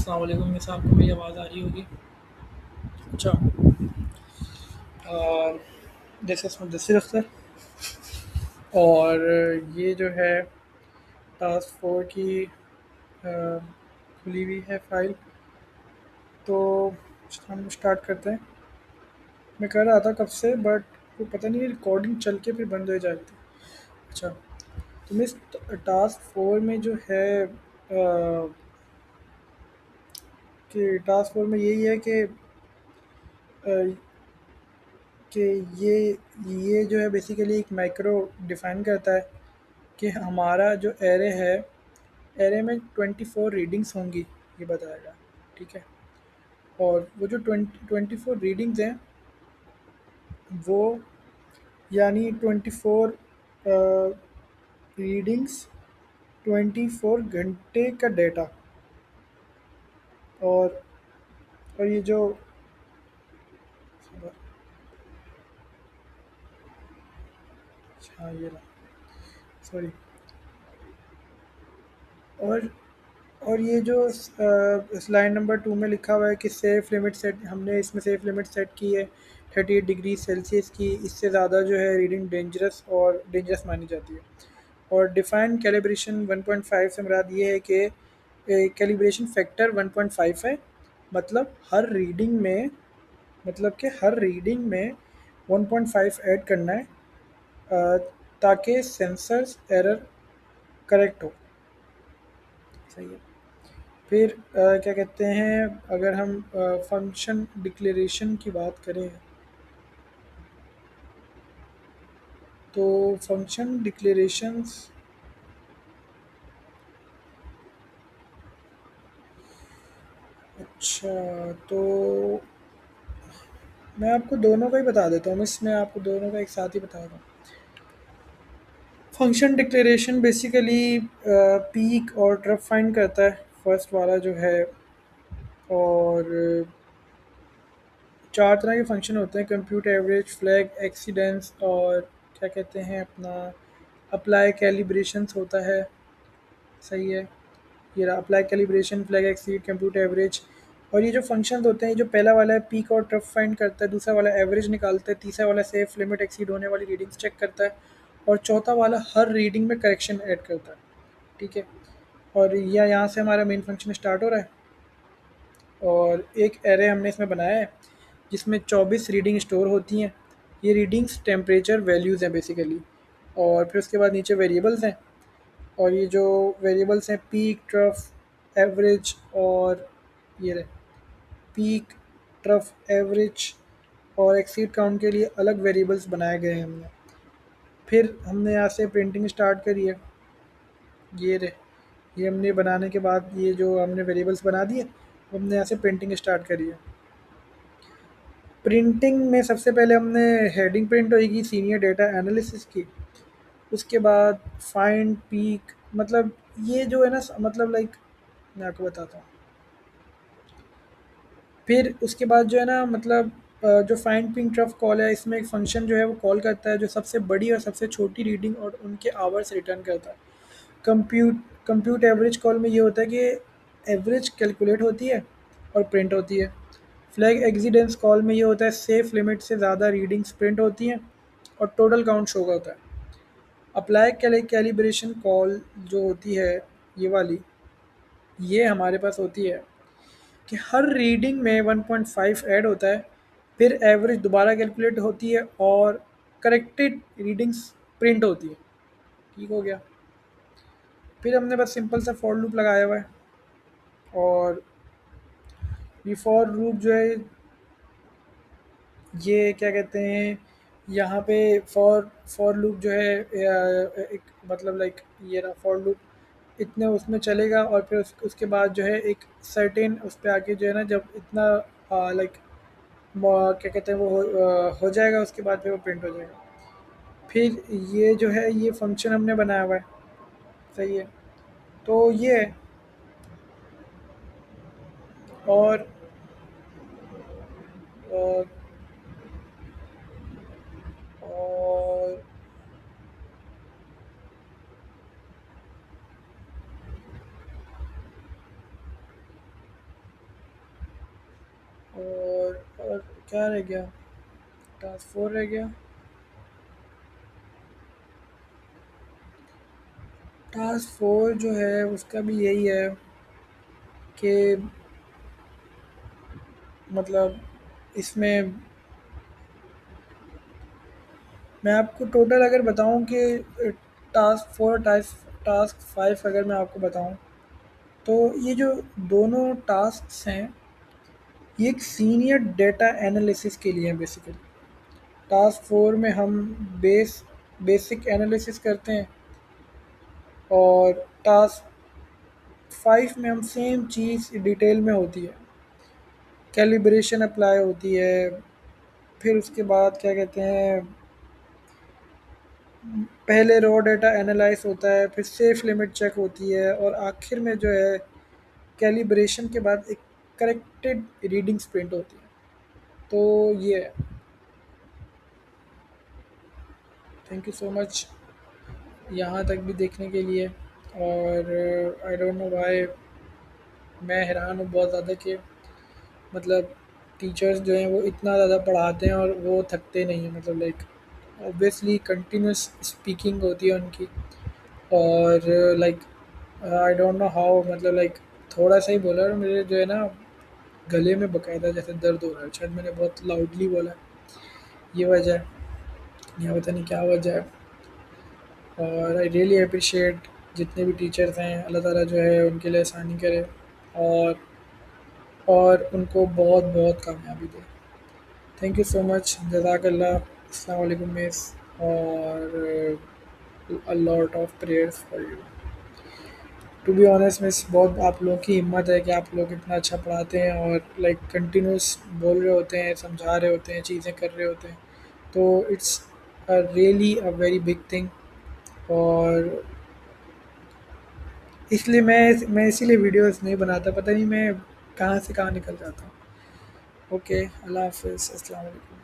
अस्सलाम वालेकुम। वैसे आपको मेरी आवाज़ आ रही होगी। अच्छा। This is Mudassir Akhtar. और ये जो है टास्क फोर की खुली हुई है फाइल। तो हम स्टार्ट करते हैं। मैं कर रहा था कब से, बट वो पता नहीं रिकॉर्डिंग चल के फिर बंद हो जाती है। अच्छा। तो मैं इस टास्क फोर में जो है कि टास्क फोर में यही है अ, कि ये जो है बेसिकली एक माइक्रो डिफाइन करता है कि हमारा जो एरे है, एरे में 24 रीडिंग्स होंगी, ये बताएगा। ठीक है। और वो जो 24 रीडिंग्स हैं, वो यानी 24 रीडिंग्स, 24 घंटे का डेटा। और और ये जो हाँ ये रहा, सॉरी। और और ये जो स्लाइड नंबर टू में लिखा हुआ है कि सेफ लिमिट सेट, हमने इसमें सेफ लिमिट सेट की है 38 डिग्री सेल्सियस की। इससे ज़्यादा जो है रीडिंग डेंजरस मानी जाती है। और डिफाइन कैलिब्रेशन 1.5 से मुराद ये है कि कैलिब्रेशन फैक्टर 1.5 है। मतलब हर रीडिंग में मतलब कि हर रीडिंग में 1.5 ऐड करना है, अ, ताकि सेंसर्स एरर करेक्ट हो। सही है। फिर क्या कहते हैं, अगर हम फंक्शन डिक्लेरेशन की बात करें, तो फंक्शन डिक्लेरेशंस अच्छा, तो मैं आपको दोनों का ही बता देता हूँ। इसमें आपको दोनों का एक साथ ही बता रहा हूँ। फंक्शन डिक्लेरेशन बेसिकली पीक और ड्रॉप फाइंड करता है, फर्स्ट वाला जो है। और चार तरह के फंक्शन होते हैं: कंप्यूट एवरेज, फ्लैग एक्सीडेंस, और क्या कहते हैं अपना अप्लाई कैलिब्रेशंस होता है। सही है। ये रहा apply calibration, flag exceed, compute average. और ये जो फंक्शन होते हैं, ये जो पहला वाला है पीक और ट्रफ फाइंड करता है, दूसरा वाला एवरेज निकालता है, तीसरा वाला सेफ लिमिट एक्सीड होने वाली रीडिंग्स चेक करता है, और चौथा वाला हर रीडिंग में करेक्शन ऐड करता है। ठीक है। और यह यहाँ से हमारा मेन फंक्शन स्टार्ट हो रहा है। और एक एरे हमने इसमें बनाया है जिसमें 24 रीडिंग स्टोर होती हैं। ये रीडिंग्स टेम्परेचर वैल्यूज़ हैं बेसिकली। और फिर उसके बाद नीचे वेरिएबल्स हैं। और ये जो वेरिएबल्स हैं पीक, ट्रफ, एवरेज, और ये रहे पीक, ट्रफ, एवरेज और एक्सीड काउंट के लिए अलग वेरिएबल्स बनाए गए हैं हमने। फिर हमने यहाँ से प्रिंटिंग स्टार्ट करी है। ये रहे, ये हमने बनाने के बाद ये जो हमने वेरिएबल्स बना दिए, हमने यहाँ से प्रिंटिंग स्टार्ट करी है। प्रिंटिंग में सबसे पहले हमने हेडिंग प्रिंट होगी सीनियर डेटा एनालिसिस की। उसके बाद फाइंड पीक, मतलब ये जो है ना, मतलब लाइक मैं आपको बताता हूँ। फिर उसके बाद जो है ना, मतलब जो फाइंड पिंग ट्रफ कॉल है, इसमें एक फंक्शन जो है वो कॉल करता है जो सबसे बड़ी और सबसे छोटी रीडिंग और उनके आवर्स रिटर्न करता है। कंप्यूट एवरेज कॉल में ये होता है कि एवरेज कैलकुलेट होती है और प्रिंट होती है। फ्लैग एग्जीडेंस कॉल में ये होता है सेफ लिमिट से ज़्यादा रीडिंग्स प्रिंट होती हैं और टोटल काउंट शो होता है। अप्लाई कैलिब्रेशन कॉल जो होती है, ये वाली, ये हमारे पास होती है कि हर रीडिंग में 1.5 ऐड होता है। फिर एवरेज दोबारा कैलकुलेट होती है और करेक्टेड रीडिंग्स प्रिंट होती है। ठीक हो गया। फिर हमने बस सिंपल सा फॉर लूप लगाया हुआ है। और ये फॉर लूप जो है, ये क्या कहते हैं, यहाँ पे फॉर फॉर लूप जो है एक मतलब लाइक ये रहा फॉर लूप, इतने उसमें चलेगा। और फिर उसके बाद जो है एक सर्टेन उस पर आके जो है ना, जब इतना लाइक क्या कहते हैं वो हो जाएगा, उसके बाद फिर वो प्रिंट हो जाएगा। फिर ये जो है ये फंक्शन हमने बनाया हुआ है। सही है। तो ये है। और और, और क्या रह गया? टास्क 4 रह गया। टास्क 4 जो है उसका भी यही है कि मतलब इसमें मैं आपको टोटल अगर बताऊं कि टास्क 4 टास्क टास्क 5 अगर मैं आपको बताऊं, तो ये जो दोनों टास्क्स हैं ये एक सीनियर डेटा एनालिसिस के लिए हैं बेसिकली। टास्क 4 में हम बेसिक एनालिसिस करते हैं, और टास्क 5 में हम सेम चीज़ डिटेल में होती है, कैलिब्रेशन अप्लाई होती है, फिर उसके बाद क्या कहते हैं, पहले रॉ डेटा एनालाइज होता है, फिर सेफ लिमिट चेक होती है, और आखिर में जो है कैलिब्रेशन के बाद एक करेक्टेड रीडिंग्स प्रिंट होती है। तो ये है। थैंक यू सो मच यहाँ तक भी देखने के लिए। और आई डोंट नो व्हाई मैं हैरान हूँ बहुत ज़्यादा कि मतलब टीचर्स जो हैं वो इतना ज़्यादा पढ़ाते हैं और वो थकते नहीं हैं, मतलब लाइक ऑब्वियसली कंटिन्यूस स्पीकिंग होती है उनकी। और like I don't know how, मतलब लाइक थोड़ा सा ही बोला और मेरे जो है ना गले में बकायदा जैसे दर्द हो रहा है, शायद मैंने बहुत लाउडली बोला, ये वजह है, या पता नहीं क्या वजह है। और आई रियली अप्रिशिएट जितने भी टीचर्स हैं, अल्लाह ताला जो है उनके लिए आसानी करे, और उनको बहुत बहुत कामयाबी दे। थैंक यू सो मच, जज़ाकल्लाह, अस्सलाम वालेकुम मिस, और a lot of prayers for you. To be honest miss, बहुत आप लोगों की हिम्मत है कि आप लोग इतना अच्छा पढ़ाते हैं और लाइक कंटिन्यूस बोल रहे होते हैं, समझा रहे होते हैं, चीज़ें कर रहे होते हैं। तो it's really a very big thing. और इसलिए मैं इसीलिए वीडियोस नहीं बनाता, पता नहीं मैं कहाँ से कहाँ निकल जाता हूँ। ओके, अल्लाह हाफ़िज़, अस्सलाम वालेकुम।